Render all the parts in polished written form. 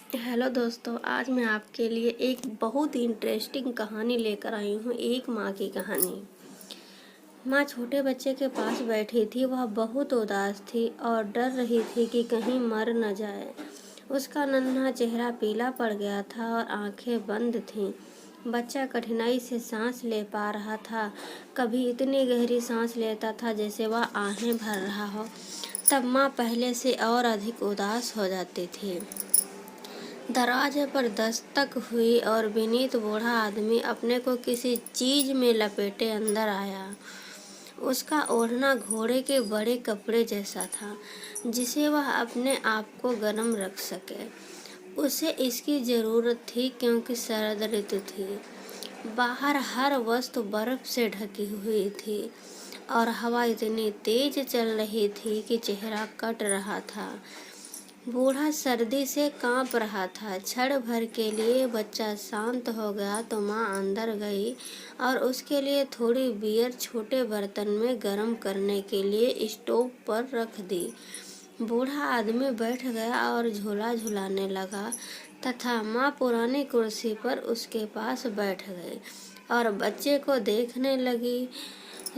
Hello दोस्तों, आज मैं आपके लिए एक बहुत ही इंटरेस्टिंग कहानी लेकर आई हूँ। एक माँ की कहानी। माँ छोटे बच्चे के पास बैठी थी। वह बहुत उदास थी और डर रही थी कि कहीं मर न जाए। उसका नन्हा चेहरा पीला पड़ गया था और आंखें बंद थीं। बच्चा कठिनाई से सांस ले पा रहा था। कभी इतनी गहरी सांस लेता था जैसे वह आहें भर रहा हो। तब माँ पहले से और अधिक उदास हो जाती थी। दरवाजे पर दस्तक हुई और विनीत बूढ़ा आदमी अपने को किसी चीज में लपेटे अंदर आया। उसका ओढ़ना घोड़े के बड़े कपड़े जैसा था, जिसे वह अपने आप को गर्म रख सके। उसे इसकी जरूरत थी क्योंकि शरद ऋतु थी। बाहर हर वस्तु बर्फ से ढकी हुई थी और हवा इतनी तेज चल रही थी कि चेहरा कट रहा था। बूढ़ा सर्दी से कांप रहा था। क्षण भर के लिए बच्चा शांत हो गया तो माँ अंदर गई और उसके लिए थोड़ी बियर छोटे बर्तन में गर्म करने के लिए स्टोव पर रख दी। बूढ़ा आदमी बैठ गया और झूला झुलाने लगा तथा माँ पुरानी कुर्सी पर उसके पास बैठ गई और बच्चे को देखने लगी,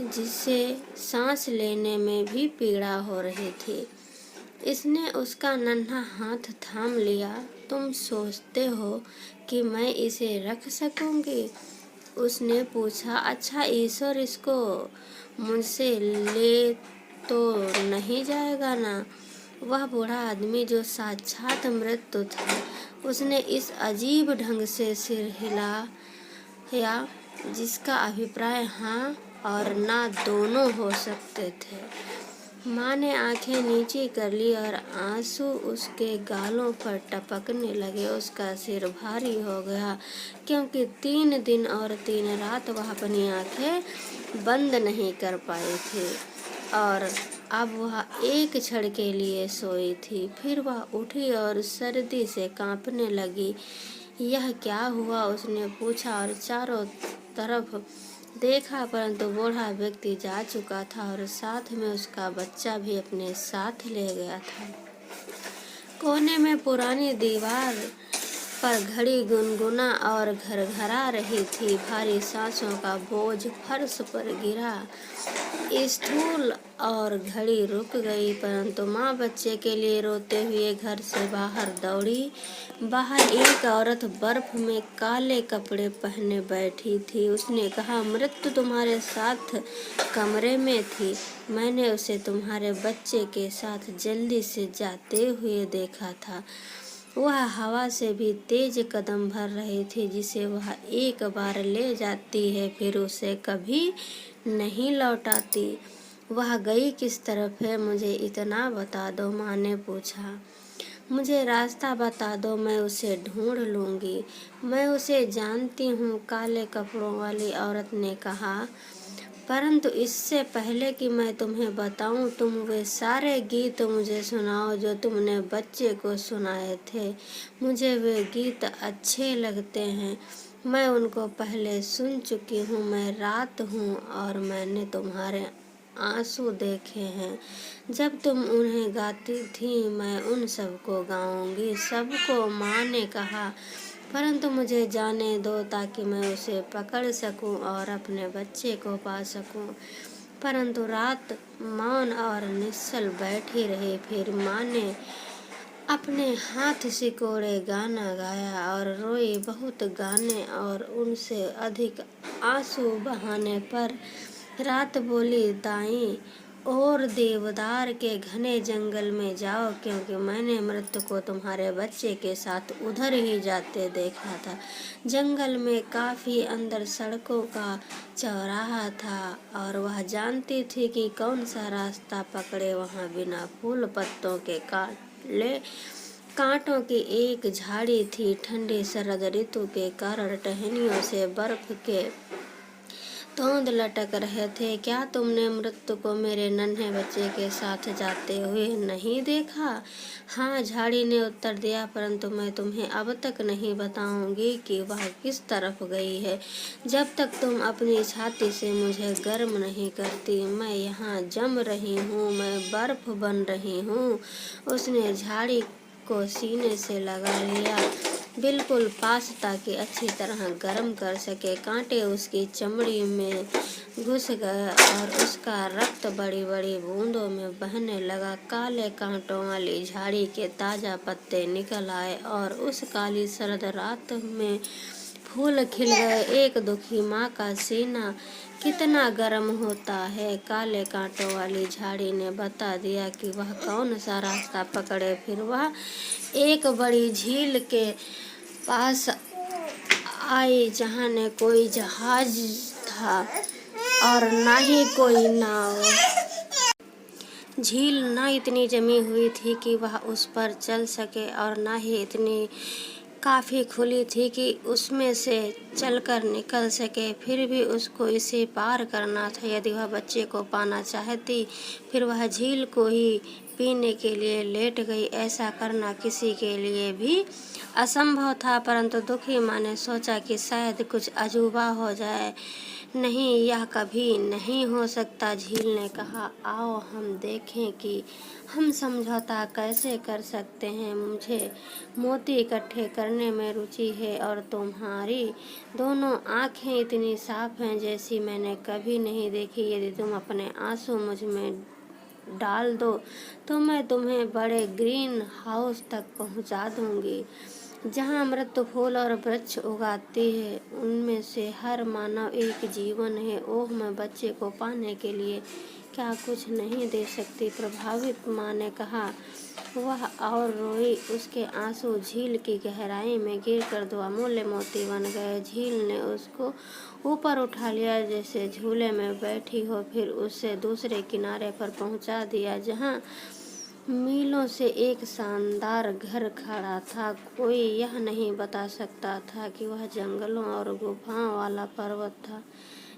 जिसे सांस लेने में भी पीड़ा हो रही थी। इसने उसका नन्हा हाथ थाम लिया। तुम सोचते हो कि मैं इसे रख सकूंगी? उसने पूछा। अच्छा, ईश्वर इसको मुझसे ले तो नहीं जाएगा ना? वह बूढ़ा आदमी जो साक्षात मृत्यु था, उसने इस अजीब ढंग से सिर हिलाया जिसका अभिप्राय हाँ और ना दोनों हो सकते थे। माँ ने आंखें नीचे कर ली और आंसू उसके गालों पर टपकने लगे। उसका सिर भारी हो गया क्योंकि 3 दिन और 3 रात वह अपनी आंखें बंद नहीं कर पाई थी और अब वह एक क्षण के लिए सोई थी। फिर वह उठी और सर्दी से कांपने लगी। यह क्या हुआ? उसने पूछा और चारों तरफ देखा, परंतु बूढ़ा व्यक्ति जा चुका था और साथ में उसका बच्चा भी अपने साथ ले गया था। कोने में पुरानी दीवार पर घड़ी गुनगुना और घरघरा रही थी। भारी सांसों का बोझ फर्श पर गिरा। स्थूल और घड़ी रुक गई, परंतु माँ बच्चे के लिए रोते हुए घर से बाहर दौड़ी। बाहर एक औरत बर्फ में काले कपड़े पहने बैठी थी। उसने कहा, मृत्यु तुम्हारे साथ कमरे में थी। मैंने उसे तुम्हारे बच्चे के साथ जल्दी से जाते हुए देखा था। वह हवा से भी तेज कदम भर रही थी, जिसे वह एक बार ले जाती है फिर उसे कभी नहीं लौटाती। वह गई किस तरफ है? मुझे इतना बता दो, माँ ने पूछा। मुझे रास्ता बता दो, मैं उसे ढूंढ लूंगी। मैं उसे जानती हूँ, काले कपड़ों वाली औरत ने कहा। परंतु इससे पहले कि मैं तुम्हें बताऊं, तुम वे सारे गीत मुझे सुनाओ जो तुमने बच्चे को सुनाए थे। मुझे वे गीत अच्छे लगते हैं। मैं उनको पहले सुन चुकी हूँ। मैं रात हूँ और मैंने तुम्हारे आंसू देखे हैं। जब तुम उन्हें गाती थी, मैं उन सबको गाऊंगी। सबको, माँ ने कहा। परंतु मुझे जाने दो ताकि मैं उसे पकड़ सकूं और अपने बच्चे को पा सकूं। परंतु रात मौन और निश्चल बैठी रही। फिर माँ ने अपने हाथ सिकोड़े गाना गाया और रोई। बहुत गाने और उनसे अधिक आंसू बहाने पर रात बोली, दाईं और देवदार के घने जंगल में जाओ, क्योंकि मैंने मृत्यु को तुम्हारे बच्चे के साथ उधर ही जाते देखा था। जंगल में काफी अंदर सड़कों का चौराहा था और वह जानती थी कि कौन सा रास्ता पकड़े। वहाँ बिना फूल पत्तों के कांटों की एक झाड़ी थी। ठंडी शरद ऋतु के कारण टहनियों से बर्फ के तोंद लटक रहे थे। क्या तुमने मृत्यु को मेरे नन्हे बच्चे के साथ जाते हुए नहीं देखा? हाँ, झाड़ी ने उत्तर दिया, परंतु मैं तुम्हें अब तक नहीं बताऊंगी कि वह किस तरफ गई है, जब तक तुम अपनी छाती से मुझे गर्म नहीं करती। मैं यहाँ जम रही हूँ, मैं बर्फ बन रही हूँ। उसने झाड़ी को सीने से लगा लिया, बिल्कुल पास, ताकि अच्छी तरह गर्म कर सके। कांटे उसकी चमड़ी में घुस गए और उसका रक्त बड़ी बड़ी बूंदों में बहने लगा। काले कांटों वाली झाड़ी के ताजा पत्ते निकल आए और उस काली सर्द रात में फूल खिल गए। एक दुखी माँ का सीना कितना गर्म होता है। काले कांटों वाली झाड़ी ने बता दिया कि वह कौन सा रास्ता पकड़े। फिर वह एक बड़ी झील के पास आई, जहाँ न कोई जहाज था और ना ही कोई नाव। झील न इतनी जमी हुई थी कि वह उस पर चल सके और न ही इतनी काफी खुली थी कि उसमें से चलकर निकल सके। फिर भी उसको इसे पार करना था यदि वह बच्चे को पाना चाहती। फिर वह झील को ही पीने के लिए लेट गई। ऐसा करना किसी के लिए भी असंभव था, परंतु दुखी माँ ने सोचा कि शायद कुछ अजूबा हो जाए। नहीं, यह कभी नहीं हो सकता। झील ने कहा, आओ हम देखें कि हम समझौता कैसे कर सकते हैं। मुझे मोती इकट्ठे करने में रुचि है और तुम्हारी दोनों आँखें इतनी साफ हैं जैसी मैंने कभी नहीं देखी। यदि तुम अपने आंसू मुझ में डाल दो तो मैं तुम्हें बड़े ग्रीन हाउस तक पहुंचा दूंगी, जहाँ मृत्यु फूल और वृक्ष उगाती है। उनमें से हर मानव एक जीवन है। ओह, मैं बच्चे को पाने के लिए क्या कुछ नहीं दे सकती। प्रभावित माँ ने कहा। वह और रोई। उसके आंसू झील की गहराई में गिरकर दो अमूल्य मोती बन गए। झील ने उसको ऊपर उठा लिया जैसे झूले में बैठी हो, फिर उसे दूसरे किनारे पर पहुंचा दिया, जहाँ मीलों से एक शानदार घर खड़ा था। कोई यह नहीं बता सकता था कि वह जंगलों और गुफाओं वाला पर्वत था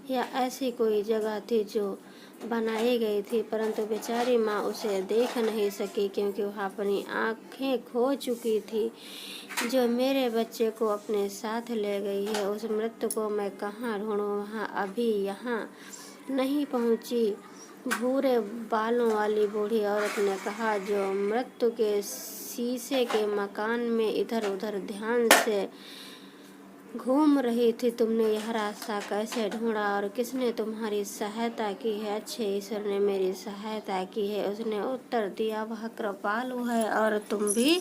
या ऐसी कोई जगह थी जो बनाई गई थी, परंतु बेचारी माँ उसे देख नहीं सकी क्योंकि वह अपनी आँखें खो चुकी थी। जो मेरे बच्चे को अपने साथ ले गई है, उस मृत्यु को मैं कहाँ ढूंढूं? वह अभी यहाँ नहीं पहुँची। भूरे बालों वाली बूढ़ी औरत ने कहा, जो मृत्यु के शीशे के मकान में इधर उधर ध्यान से घूम रही थी। तुमने यह रास्ता कैसे ढूंढा और किसने तुम्हारी सहायता की है? अच्छे ईश्वर ने मेरी सहायता की है, उसने उत्तर दिया। वह कृपालु है और तुम भी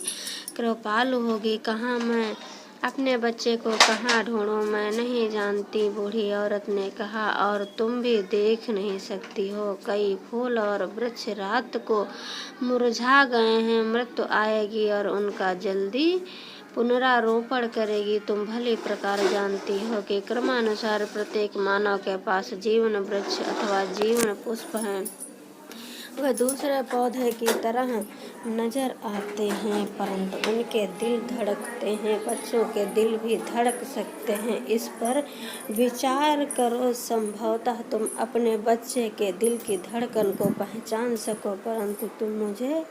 कृपालु होगी। कहाँ मैं अपने बच्चे को कहाँ ढूंढूं? मैं नहीं जानती, बूढ़ी औरत ने कहा, और तुम भी देख नहीं सकती हो। कई फूल और वृक्ष रात को मुरझा गए हैं। मृत्यु आएगी और उनका जल्दी पुनरारोपण करेगी। तुम भली प्रकार जानती हो कि क्रमानुसार प्रत्येक मानव के पास जीवन वृक्ष अथवा जीवन पुष्प हैं। वह दूसरे पौधे की तरह नजर आते हैं, परंतु उनके दिल धड़कते हैं। बच्चों के दिल भी धड़क सकते हैं। इस पर विचार करो। संभवतः तुम अपने बच्चे के दिल की धड़कन को पहचान सको, परंतु तुम मुझे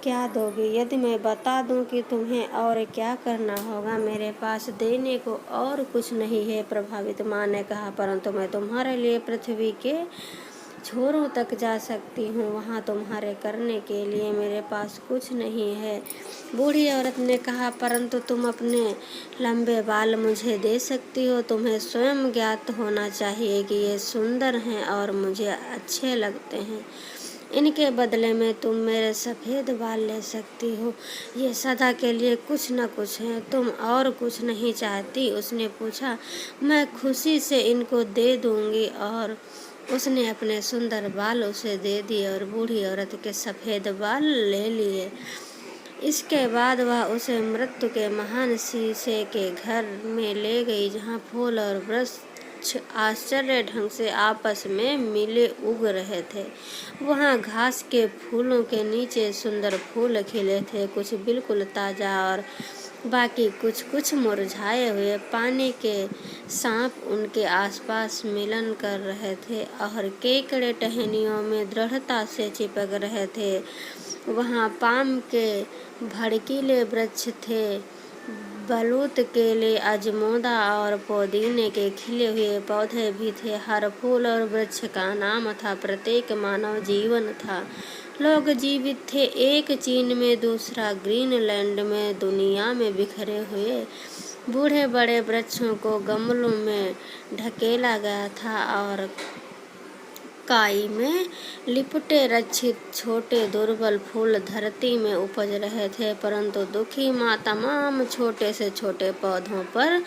क्या दोगे यदि मैं बता दूं कि तुम्हें और क्या करना होगा? मेरे पास देने को और कुछ नहीं है, प्रभावित माँ ने कहा, परंतु मैं तुम्हारे लिए पृथ्वी के छोरों तक जा सकती हूँ। वहाँ तुम्हारे करने के लिए मेरे पास कुछ नहीं है। बूढ़ी औरत ने कहा, परंतु तुम अपने लंबे बाल मुझे दे सकती हो। तुम्हें स्वयं ज्ञात होना चाहिए कि ये सुंदर हैं और मुझे अच्छे लगते हैं। इनके बदले में तुम मेरे सफ़ेद बाल ले सकती हो। ये सदा के लिए कुछ न कुछ है। तुम और कुछ नहीं चाहती? उसने पूछा। मैं खुशी से इनको दे दूंगी। और उसने अपने सुंदर बाल उसे दे दिए और बूढ़ी औरत के सफ़ेद बाल ले लिए। इसके बाद वह उसे मृत्यु के महान शीशे के घर में ले गई, जहाँ फूल और वृक्ष आश्चर्य ढंग से आपस में मिले उग रहे थे। वहाँ घास के फूलों के नीचे सुंदर फूल खिले थे, कुछ बिल्कुल ताज़ा और बाकी कुछ कुछ मुरझाए हुए। पानी के सांप उनके आसपास मिलन कर रहे थे और केकड़े टहनियों में दृढ़ता से चिपक रहे थे। वहाँ पाम के भड़कीले वृक्ष थे, बलूत, केले, अजमोदा और पुदीने के खिले हुए पौधे भी थे। हर फूल और वृक्ष का नाम था, प्रत्येक मानव जीवन था। लोग जीवित थे, एक चीन में, दूसरा ग्रीनलैंड में। दुनिया में बिखरे हुए बूढ़े बड़े वृक्षों को गमलों में ढकेला गया था और काई में लिपटे रक्षित छोटे दुर्बल फूल धरती में उपज रहे थे। परंतु दुखी माँ तमाम छोटे से छोटे पौधों पर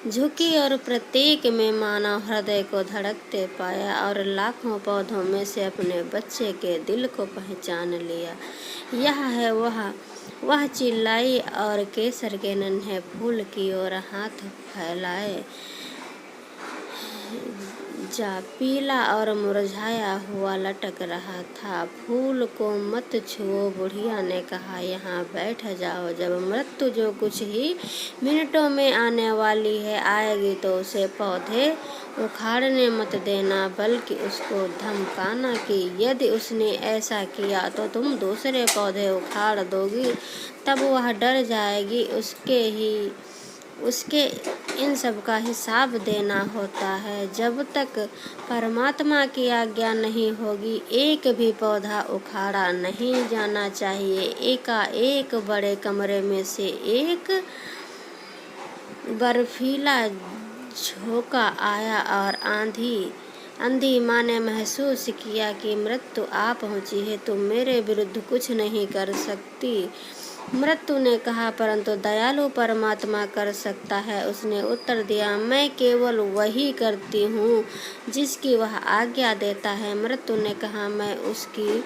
झुकी और प्रत्येक में मानव हृदय को धड़कते पाया और लाखों पौधों में से अपने बच्चे के दिल को पहचान लिया। यह है वह चिल्लाई और केसर के नन्हे फूल की ओर हाथ फैलाए जा पीला और मुरझाया हुआ लटक रहा था। फूल को मत छुओ, बुढ़िया ने कहा, यहाँ बैठ जाओ। जब मृत्यु जो कुछ ही मिनटों में आने वाली है आएगी तो उसे पौधे उखाड़ने मत देना, बल्कि उसको धमकाना कि यदि उसने ऐसा किया तो तुम दूसरे पौधे उखाड़ दोगी। तब वह डर जाएगी। उसके इन सब का हिसाब देना होता है। जब तक परमात्मा की आज्ञा नहीं होगी एक भी पौधा उखाड़ा नहीं जाना चाहिए। एकाएक बड़े कमरे में से एक बर्फीला झोंका आया और अंधी माँ ने महसूस किया कि मृत्यु आ पहुंची है। तुम मेरे विरुद्ध कुछ नहीं कर सकती, मृत्यु ने कहा, परंतु दयालु परमात्मा कर सकता है। उसने उत्तर दिया, मैं केवल वही करती हूँ जिसकी वह आज्ञा देता है। मृत्यु ने कहा, मैं उसकी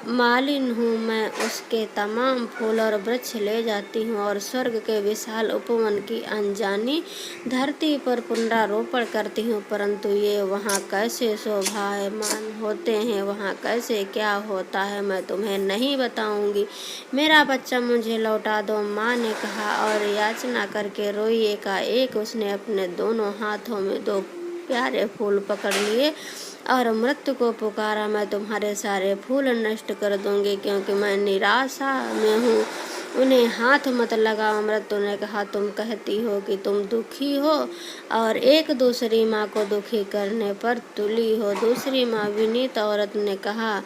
मालिन हूँ। मैं उसके तमाम फूल और वृक्ष ले जाती हूँ और स्वर्ग के विशाल उपवन की अनजानी धरती पर पुनरारोपण करती हूँ। परंतु ये वहाँ कैसे शोभायमान होते हैं, वहाँ कैसे क्या होता है, मैं तुम्हें नहीं बताऊंगी। मेरा बच्चा मुझे लौटा दो, माँ ने कहा और याचना करके रोई। एकाएक उसने अपने दोनों हाथों में दो प्यारे फूल पकड़ लिए और मृत्यु को पुकारा, मैं तुम्हारे सारे फूल नष्ट कर दूंगी क्योंकि मैं निराशा में हूँ। उन्हें हाथ मत लगाओ। मृत्यु ने कहा, तुम कहती हो कि तुम दुखी हो और एक दूसरी माँ को दुखी करने पर तुली हो। दूसरी माँ विनीत औरत ने कहा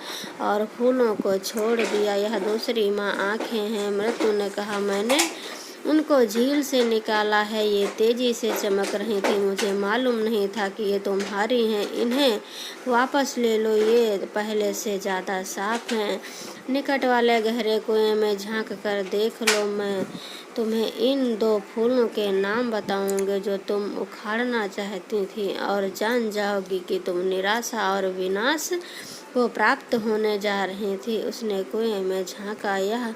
और फूलों को छोड़ दिया। यह दूसरी माँ आंखें हैं। मृत्यु ने कहा, मैंने उनको झील से निकाला है, ये तेजी से चमक रही थी। मुझे मालूम नहीं था कि ये तुम्हारी हैं। इन्हें वापस ले लो, ये पहले से ज़्यादा साफ हैं। निकट वाले गहरे कुएं में झांक कर देख लो। मैं तुम्हें इन दो फूलों के नाम बताऊंगी जो तुम उखाड़ना चाहती थी और जान जाओगी कि तुम निराशा और विनाश को प्राप्त होने जा रही थी। उसने कुएं में झांका। यह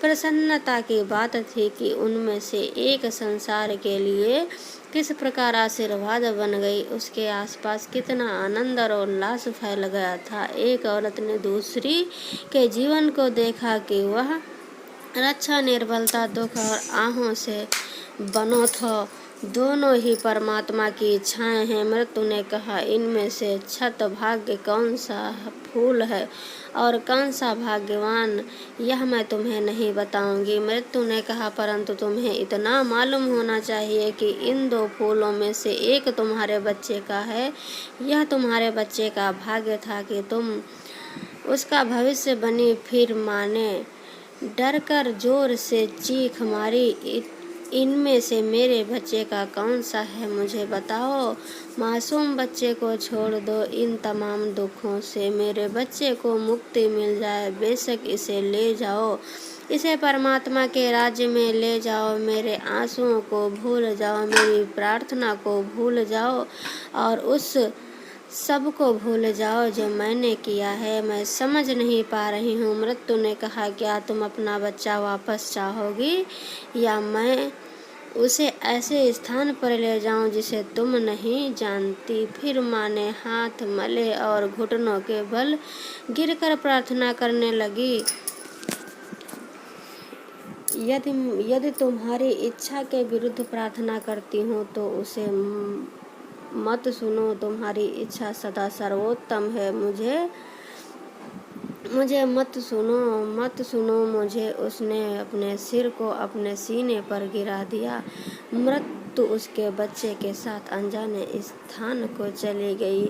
प्रसन्नता की बात थी कि उनमें से एक संसार के लिए किस प्रकार आशीर्वाद बन गई। उसके आसपास कितना आनंद और उल्लास फैल गया था। एक औरत ने दूसरी के जीवन को देखा कि वह रक्षा, निर्बलता, दुख और आहों से बनो था। दोनों ही परमात्मा की इच्छाएं हैं। मृत्यु ने कहा, इनमें से छत भाग्य कौन सा फूल है और कौन सा भाग्यवान, यह मैं तुम्हें नहीं बताऊंगी। मृत्यु ने कहा, परंतु तुम्हें इतना मालूम होना चाहिए कि इन दो फूलों में से एक तुम्हारे बच्चे का है। यह तुम्हारे बच्चे का भाग्य था कि तुम उसका भविष्य बनी। फिर माँ ने डरकर जोर से चीख मारी, इनमें से मेरे बच्चे का कौन सा है, मुझे बताओ। मासूम बच्चे को छोड़ दो, इन तमाम दुखों से मेरे बच्चे को मुक्ति मिल जाए। बेशक इसे ले जाओ, इसे परमात्मा के राज्य में ले जाओ। मेरे आंसुओं को भूल जाओ, मेरी प्रार्थना को भूल जाओ और उस सबको भूल जाओ जो मैंने किया है। मैं समझ नहीं पा रही हूँ। मृत्यु ने कहा, क्या तुम अपना बच्चा वापस चाहोगी या मैं उसे ऐसे स्थान पर ले जाऊं जिसे तुम नहीं जानती। फिर माँ ने हाथ मले और घुटनों के बल गिरकर प्रार्थना करने लगी, यदि तुम्हारी इच्छा के विरुद्ध प्रार्थना करती हूँ तो उसे मत सुनो। तुम्हारी इच्छा सदा सर्वोत्तम है। मुझे मत सुनो मुझे। उसने अपने सिर को अपने सीने पर गिरा दिया। तो उसके बच्चे के साथ अनजाने स्थान को चली गई।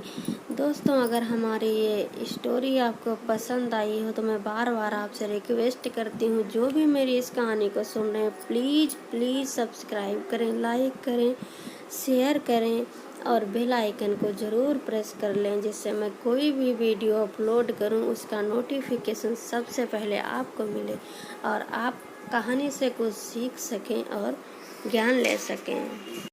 दोस्तों, अगर हमारी ये स्टोरी आपको पसंद आई हो तो मैं बार बार आपसे रिक्वेस्ट करती हूँ, जो भी मेरी इस कहानी को सुन रहे हैं प्लीज़ प्लीज़ सब्सक्राइब करें, लाइक करें, शेयर करें और बेल आइकन को ज़रूर प्रेस कर लें, जिससे मैं कोई भी वीडियो अपलोड करूं उसका नोटिफिकेशन सबसे पहले आपको मिले और आप कहानी से कुछ सीख सकें और ज्ञान ले सकें।